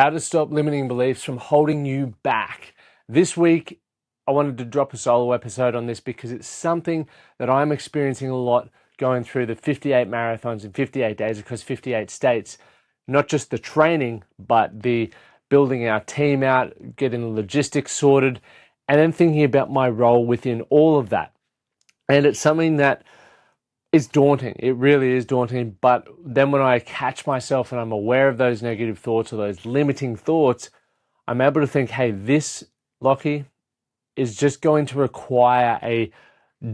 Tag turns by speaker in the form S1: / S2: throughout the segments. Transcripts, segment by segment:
S1: How to stop limiting beliefs from holding you back. This week, I wanted to drop a solo episode on this because it's something that I'm experiencing a lot going through the 58 marathons in 58 days across 58 states. Not just the training, but the building our team out, getting the logistics sorted, and then thinking about my role within all of that. And it's something that is daunting. It really is daunting. But then when I catch myself and I'm aware of those negative thoughts or those limiting thoughts, I'm able to think, hey, this, Lockie, is just going to require a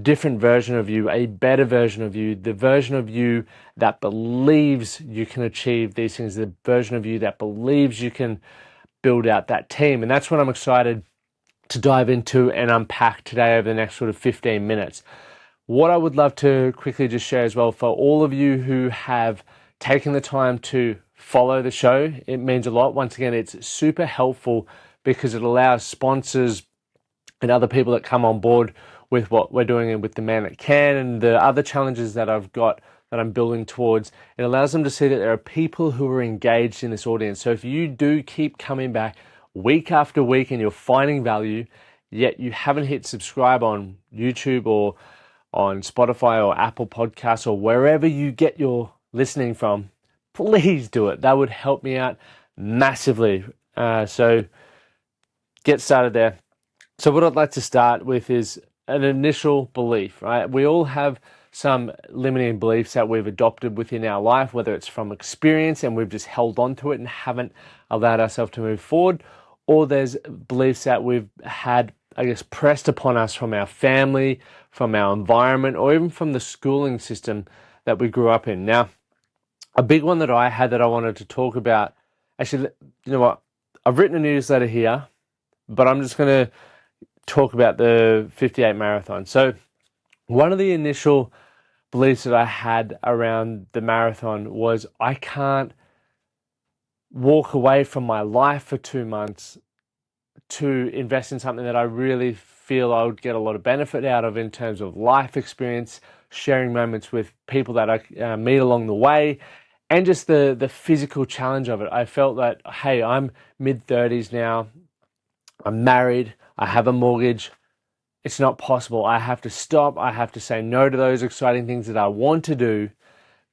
S1: different version of you, a better version of you, the version of you that believes you can achieve these things, the version of you that believes you can build out that team. And that's what I'm excited to dive into and unpack today over the next sort of 15 minutes. What I would love to quickly just share as well, for all of you who have taken the time to follow the show, it means a lot. Once again, it's super helpful because it allows sponsors and other people that come on board with what we're doing and with the Man That Can and the other challenges that I've got that I'm building towards. It allows them to see that there are people who are engaged in this audience. So if you do keep coming back week after week and you're finding value, yet you haven't hit subscribe on YouTube or on Spotify or Apple Podcasts or wherever you get your listening from, please do it. That would help me out massively. So get started there. So what I'd like to start with is an initial belief, right? We all have some limiting beliefs that we've adopted within our life, whether it's from experience and we've just held on to it and haven't allowed ourselves to move forward, or there's beliefs that we've had, I guess, pressed upon us from our family, from our environment, or even from the schooling system that we grew up in. Now, a big one that I had that I wanted to talk about, actually, you know what? I've written a newsletter here, but I'm just going to talk about the 58 marathon. So one of the initial beliefs that I had around the marathon was I can't walk away from my life for 2 months to invest in something that I really feel I would get a lot of benefit out of in terms of life experience, sharing moments with people that I meet along the way, and just the physical challenge of it. I felt that, hey, I'm mid-30s now, I'm married, I have a mortgage, it's not possible. I have to stop, I have to say no to those exciting things that I want to do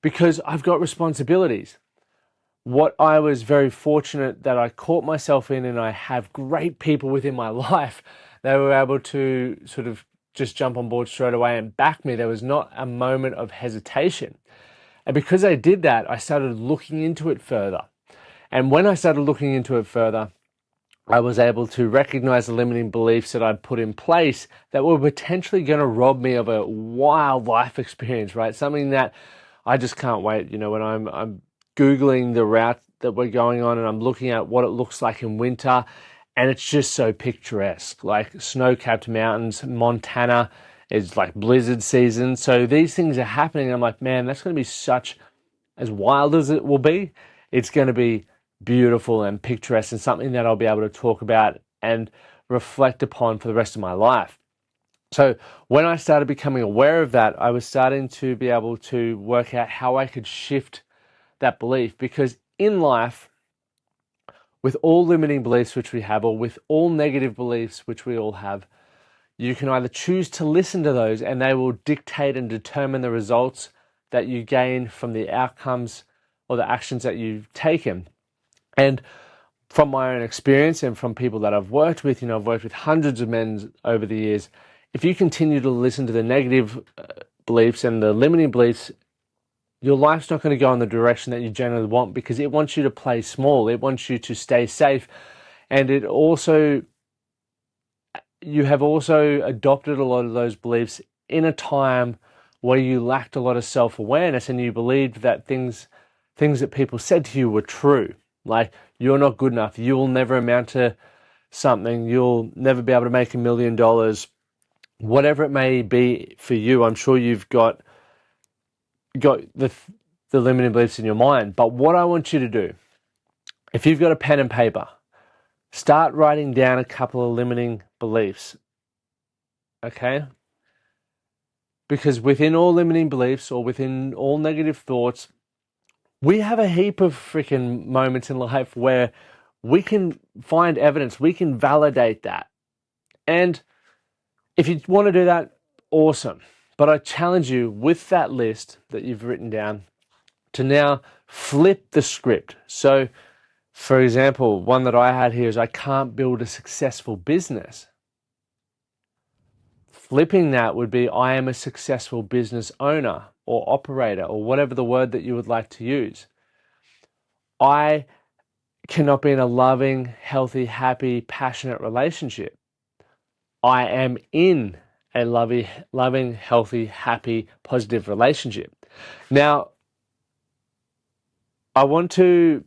S1: because I've got responsibilities. What I was very fortunate that I caught myself in, and I have great people within my life, they were able to sort of just jump on board straight away and back me. There was not a moment of hesitation. And because I did that, I started looking into it further. And when I started looking into it further, I was able to recognize the limiting beliefs that I'd put in place that were potentially going to rob me of a wild life experience, right? Something that I just can't wait. You know, when I'm Googling the route that we're going on and I'm looking at what it looks like in winter, and it's just so picturesque, like snow-capped mountains. Montana is like blizzard season. So these things are happening. I'm like, man, that's going to be such, as wild as it will be, it's going to be beautiful and picturesque and something that I'll be able to talk about and reflect upon for the rest of my life. So when I started becoming aware of that, I was starting to be able to work out how I could shift that belief, because in life, with all limiting beliefs which we have, or with all negative beliefs which we all have, you can either choose to listen to those and they will dictate and determine the results that you gain from the outcomes or the actions that you've taken. And from my own experience and from people that I've worked with, I've worked with hundreds of men over the years. If you continue to listen to the negative beliefs and the limiting beliefs, your life's not going to go in the direction that you generally want, because it wants you to play small. It wants you to stay safe. And you have also adopted a lot of those beliefs in a time where you lacked a lot of self-awareness and you believed that things that people said to you were true. Like, you're not good enough. You'll never amount to something. You'll never be able to make $1 million. Whatever it may be for you, I'm sure you've got the limiting beliefs in your mind. But what I want you to do, if you've got a pen and paper, start writing down a couple of limiting beliefs. Okay? Because within all limiting beliefs or within all negative thoughts, we have a heap of freaking moments in life where we can find evidence, we can validate that. And if you want to do that, awesome. But I challenge you with that list that you've written down to now flip the script. So, for example, one that I had here is I can't build a successful business. Flipping that would be I am a successful business owner or operator or whatever the word that you would like to use. I cannot be in a loving, healthy, happy, passionate relationship. I am in a loving, healthy, happy, positive relationship. Now, I want to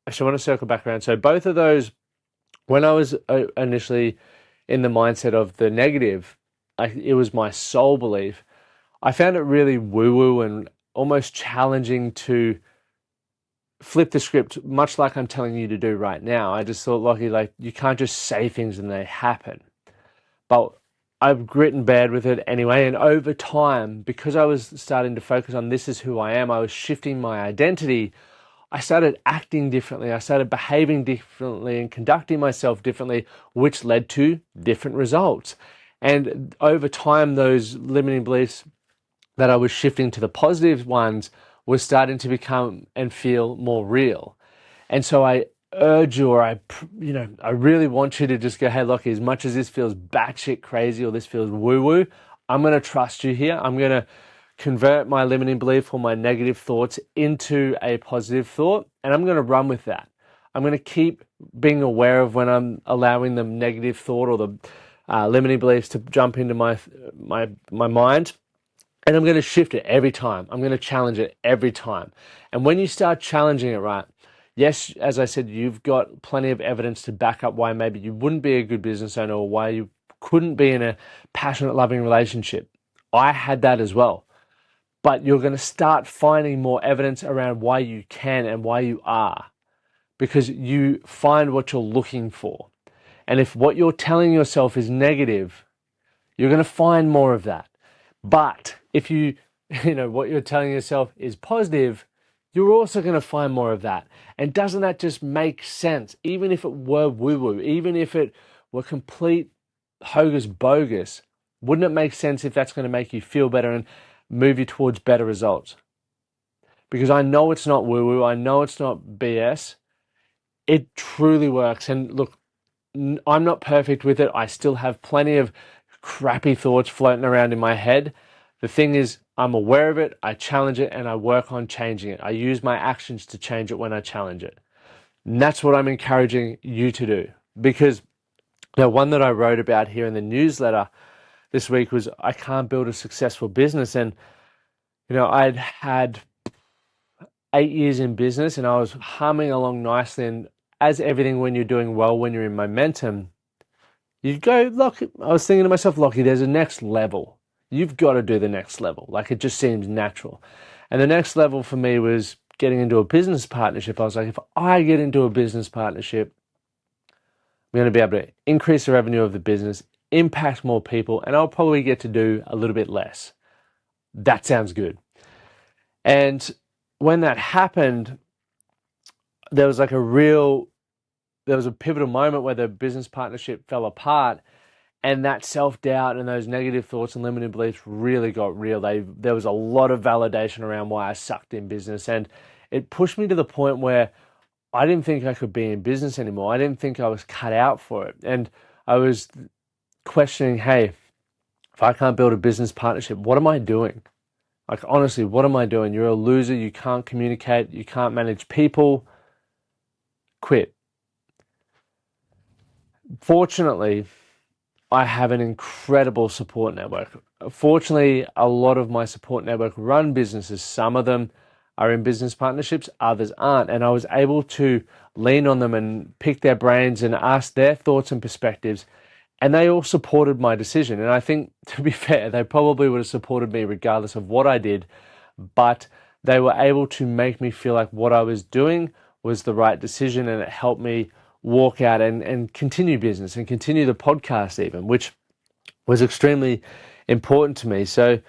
S1: circle back around. So both of those, when I was initially in the mindset of the negative, it was my soul belief. I found it really woo-woo and almost challenging to flip the script, much like I'm telling you to do right now. I just thought, Lockie, like, you can't just say things and they happen. But I've grit and bared with it anyway. And over time, because I was starting to focus on this is who I am, I was shifting my identity. I started acting differently. I started behaving differently and conducting myself differently, which led to different results. And over time, those limiting beliefs that I was shifting to the positive ones was starting to become and feel more real. And so I urge you, or I really want you to just go, hey, Lockie, as much as this feels batshit crazy or this feels woo-woo, I'm going to trust you here. I'm going to convert my limiting belief or my negative thoughts into a positive thought, and I'm going to run with that. I'm going to keep being aware of when I'm allowing the negative thought or the limiting beliefs to jump into my mind. And I'm going to shift it every time. I'm going to challenge it every time. And when you start challenging it, right, yes, as I said, you've got plenty of evidence to back up why maybe you wouldn't be a good business owner or why you couldn't be in a passionate, loving relationship. I had that as well. But you're going to start finding more evidence around why you can and why you are, because you find what you're looking for. And if what you're telling yourself is negative, you're going to find more of that. But if what you're telling yourself is positive, you're also going to find more of that. And doesn't that just make sense? Even if it were woo-woo, even if it were complete hocus bogus, wouldn't it make sense if that's going to make you feel better and move you towards better results? Because I know it's not woo-woo. I know it's not BS. It truly works. And look, I'm not perfect with it. I still have plenty of crappy thoughts floating around in my head. The thing is, I'm aware of it, I challenge it, and I work on changing it. I use my actions to change it when I challenge it. And that's what I'm encouraging you to do. Because one that I wrote about here in the newsletter this week was I can't build a successful business. And, I'd had 8 years in business and I was humming along nicely. And as everything, when you're doing well, when you're in momentum, you go, look, I was thinking to myself, Lockie, there's a next level. You've got to do the next level. Like, it just seems natural. And the next level for me was getting into a business partnership. I was like, if I get into a business partnership, I'm going to be able to increase the revenue of the business, impact more people, and I'll probably get to do a little bit less. That sounds good. And when that happened, there was a pivotal moment where the business partnership fell apart. And that self-doubt and those negative thoughts and limiting beliefs really got real. There was a lot of validation around why I sucked in business. And it pushed me to the point where I didn't think I could be in business anymore. I didn't think I was cut out for it. And I was questioning, hey, if I can't build a business partnership, what am I doing? Like, honestly, what am I doing? You're a loser. You can't communicate. You can't manage people. Quit. Fortunately, I have an incredible support network. Fortunately, a lot of my support network run businesses. Some of them are in business partnerships, others aren't. And I was able to lean on them and pick their brains and ask their thoughts and perspectives. And they all supported my decision. And I think, to be fair, they probably would have supported me regardless of what I did. But they were able to make me feel like what I was doing was the right decision, and it helped me walk out and continue business and continue the podcast even, which was extremely important to me. So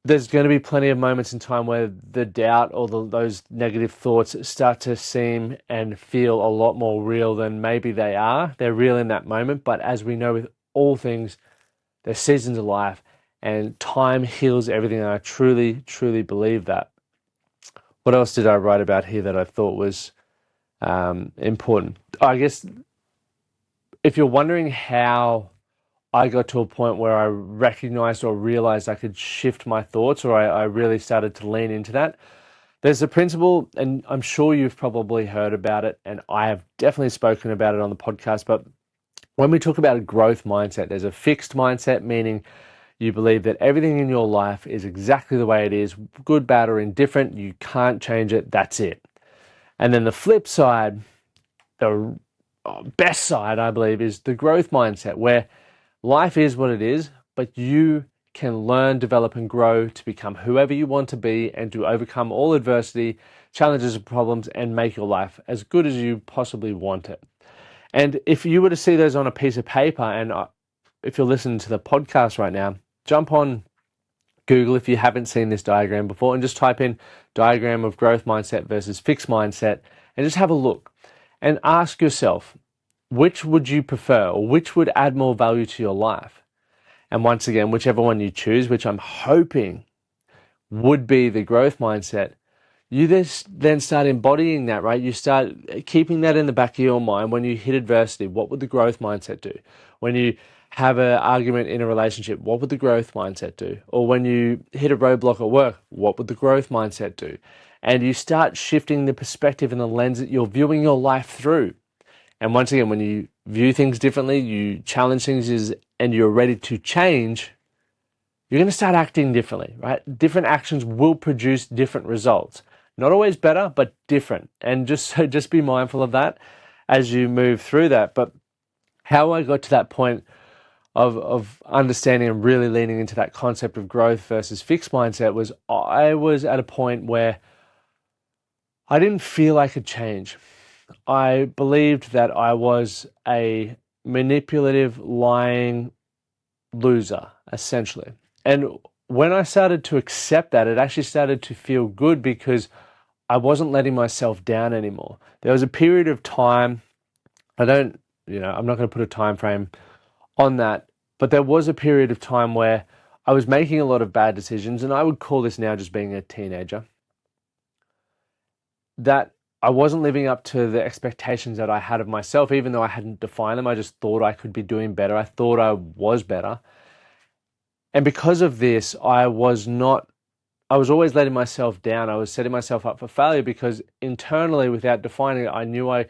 S1: there's going to be plenty of moments in time where the doubt or those negative thoughts start to seem and feel a lot more real than maybe they are. They're real in that moment, but as we know with all things, there's seasons of life and time heals everything. And I truly, truly believe that. What else did I write about here that I thought was important? I guess if you're wondering how I got to a point where I recognized or realized I could shift my thoughts, or I really started to lean into that. There's a principle, and I'm sure you've probably heard about it, and I have definitely spoken about it on the podcast, but when we talk about a growth mindset, there's a fixed mindset, meaning you believe that everything in your life is exactly the way it is, good, bad, or indifferent. You can't change it. That's it. And then the flip side, the best side, I believe, is the growth mindset, where life is what it is, but you can learn, develop, and grow to become whoever you want to be and to overcome all adversity, challenges, and problems and make your life as good as you possibly want it. And if you were to see those on a piece of paper, and if you're listening to the podcast right now, jump on Google if you haven't seen this diagram before and just type in diagram of growth mindset versus fixed mindset and just have a look and ask yourself, which would you prefer, or which would add more value to your life? And once again, whichever one you choose, which I'm hoping would be the growth mindset, you then start embodying that, right? You start keeping that in the back of your mind. When you hit adversity, what would the growth mindset do? When you have an argument in a relationship, what would the growth mindset do? Or when you hit a roadblock at work, what would the growth mindset do? And you start shifting the perspective and the lens that you're viewing your life through. And once again, when you view things differently, you challenge things and you're ready to change, you're going to start acting differently, right? Different actions will produce different results. Not always better, but different. And just be mindful of that as you move through that. But how I got to that point of understanding and really leaning into that concept of growth versus fixed mindset was I was at a point where I didn't feel I could change. I believed that I was a manipulative, lying loser, essentially. And when I started to accept that, it actually started to feel good because I wasn't letting myself down anymore. There was a period of time, I'm not going to put a time frame on that, but there was a period of time where I was making a lot of bad decisions, and I would call this now just being a teenager, that I wasn't living up to the expectations that I had of myself, even though I hadn't defined them. I just thought I could be doing better. I thought I was better. And because of this, I was always letting myself down. I was setting myself up for failure because internally, without defining it, I knew I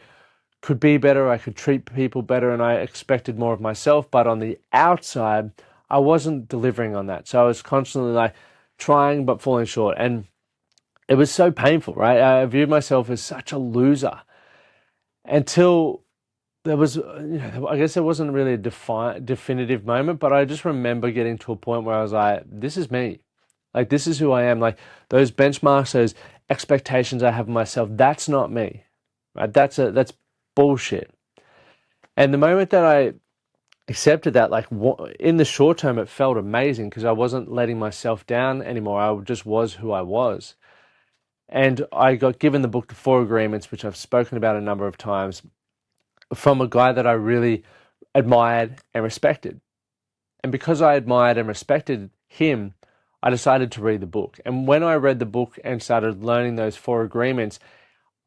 S1: could be better, I could treat people better, and I expected more of myself. But on the outside, I wasn't delivering on that. So I was constantly like trying but falling short. And it was so painful, right? I viewed myself as such a loser until there was, I guess there wasn't really a definitive moment, but I just remember getting to a point where I was like, this is me. Like, this is who I am. Like, those benchmarks, those expectations I have of myself, that's not me, right? That's bullshit. And the moment that I accepted that, like, in the short term, it felt amazing because I wasn't letting myself down anymore. I just was who I was. And I got given the book, The Four Agreements, which I've spoken about a number of times, from a guy that I really admired and respected. And because I admired and respected him, I decided to read the book. And when I read the book and started learning those four agreements,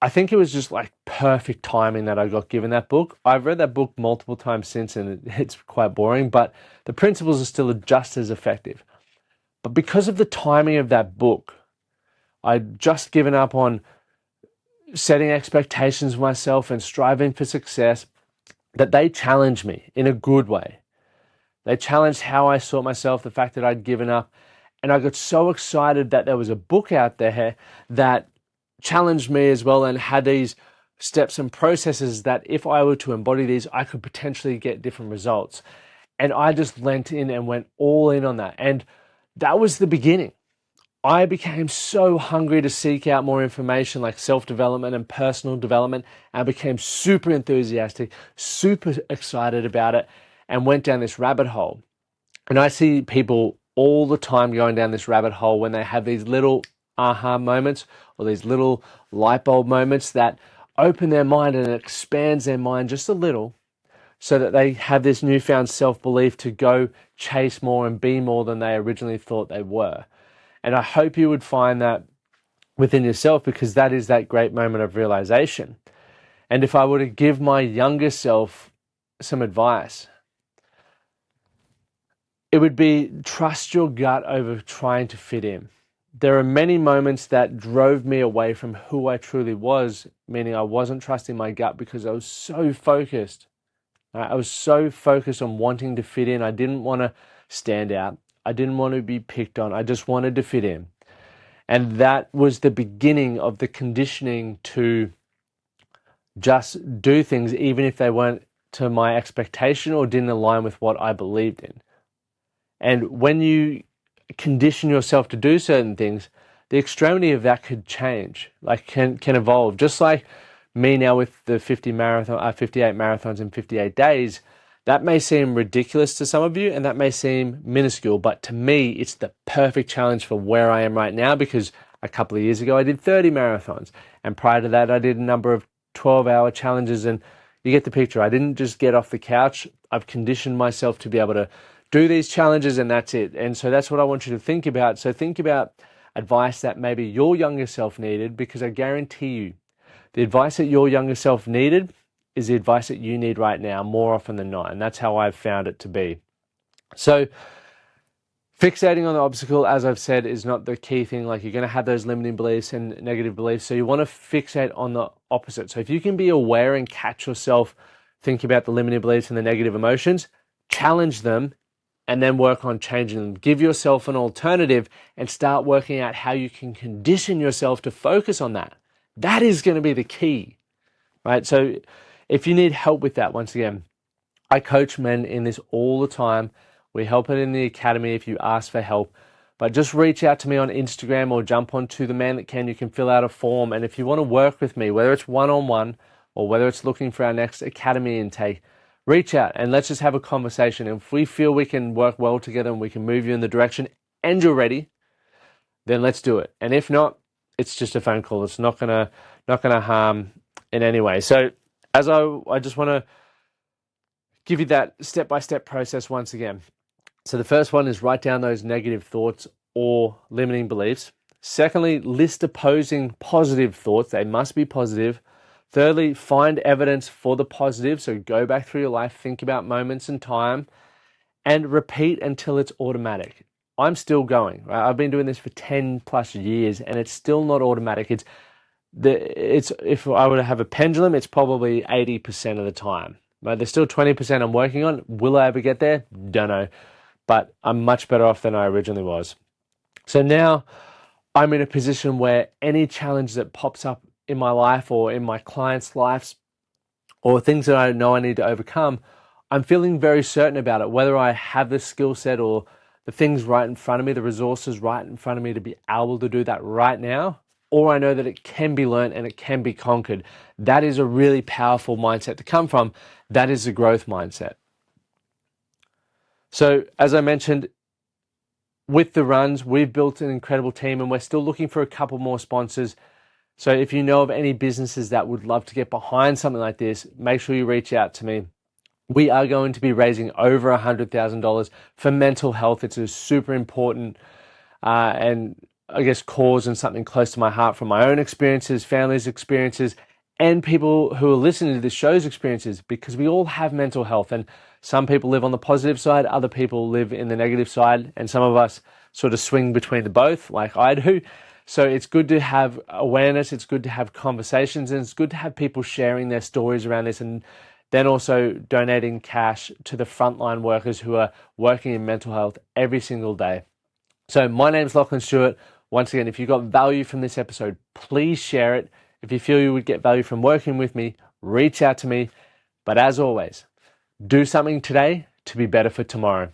S1: I think it was just like perfect timing that I got given that book. I've read that book multiple times since, and it's quite boring, but the principles are still just as effective. But because of the timing of that book, I'd just given up on setting expectations for myself and striving for success, that they challenged me in a good way. They challenged how I saw myself, the fact that I'd given up. And I got so excited that there was a book out there that challenged me as well and had these steps and processes that if I were to embody these, I could potentially get different results. And I just lent in and went all in on that. And that was the beginning. I became so hungry to seek out more information like self-development and personal development. I became super enthusiastic, super excited about it, and went down this rabbit hole. And I see people all the time going down this rabbit hole when they have these little aha moments or these little light bulb moments that open their mind and it expands their mind just a little so that they have this newfound self-belief to go chase more and be more than they originally thought they were. And I hope you would find that within yourself, because that is that great moment of realization. And if I were to give my younger self some advice, it would be trust your gut over trying to fit in. There are many moments that drove me away from who I truly was, meaning I wasn't trusting my gut because I was so focused. I was so focused on wanting to fit in. I didn't want to stand out. I didn't want to be picked on. I just wanted to fit in. And that was the beginning of the conditioning to just do things even if they weren't to my expectation or didn't align with what I believed in. And when you condition yourself to do certain things, the extremity of that could change, like can evolve. Just like me now with the 58 marathons in 58 days, that may seem ridiculous to some of you and that may seem minuscule, but to me, it's the perfect challenge for where I am right now, because a couple of years ago, I did 30 marathons. And prior to that, I did a number of 12-hour challenges, and you get the picture. I didn't just get off the couch. I've conditioned myself to be able to do these challenges, and that's it. And so that's what I want you to think about. So think about advice that maybe your younger self needed, because I guarantee you, the advice that your younger self needed is the advice that you need right now more often than not. And that's how I've found it to be. So fixating on the obstacle, as I've said, is not the key thing. Like, you're going to have those limiting beliefs and negative beliefs. So you want to fixate on the opposite. So if you can be aware and catch yourself thinking about the limiting beliefs and the negative emotions, challenge them and then work on changing them. Give yourself an alternative and start working out how you can condition yourself to focus on that. That is going to be the key, right? So if you need help with that, once again, I coach men in this all the time. We help it in the academy if you ask for help. But just reach out to me on Instagram or jump onto The Man That Can. You can fill out a form. And if you want to work with me, whether it's one-on-one or whether it's looking for our next academy intake, reach out and let's just have a conversation. And if we feel we can work well together and we can move you in the direction and you're ready, then let's do it. And if not, it's just a phone call. It's not gonna harm in any way. So as I just want to give you that step-by-step process once again. So the first one is write down those negative thoughts or limiting beliefs. Secondly, list opposing positive thoughts. They must be positive. Thirdly, find evidence for the positive. So go back through your life, think about moments in time, and repeat until it's automatic. I'm still going, right? I've been doing this for 10 plus years and it's still not automatic. If I were to have a pendulum, it's probably 80% of the time. But there's still 20% I'm working on. Will I ever get there? Don't know. But I'm much better off than I originally was. So now I'm in a position where any challenge that pops up in my life or in my clients' lives or things that I know I need to overcome, I'm feeling very certain about it, whether I have the skill set or the things right in front of me, the resources right in front of me to be able to do that right now, or I know that it can be learned and it can be conquered. That is a really powerful mindset to come from. That is a growth mindset. So as I mentioned, with the runs, we've built an incredible team and we're still looking for a couple more sponsors. So if you know of any businesses that would love to get behind something like this, make sure you reach out to me. We are going to be raising over $100,000 for mental health. It's a super important and I guess cause and something close to my heart from my own experiences, family's experiences, and people who are listening to this show's experiences, because we all have mental health and some people live on the positive side, other people live in the negative side, and some of us sort of swing between the both like I do. So it's good to have awareness, it's good to have conversations, and it's good to have people sharing their stories around this, and then also donating cash to the frontline workers who are working in mental health every single day. So my name's Lachlan Stuart. Once again, if you got value from this episode, please share it. If you feel you would get value from working with me, reach out to me. But as always, do something today to be better for tomorrow.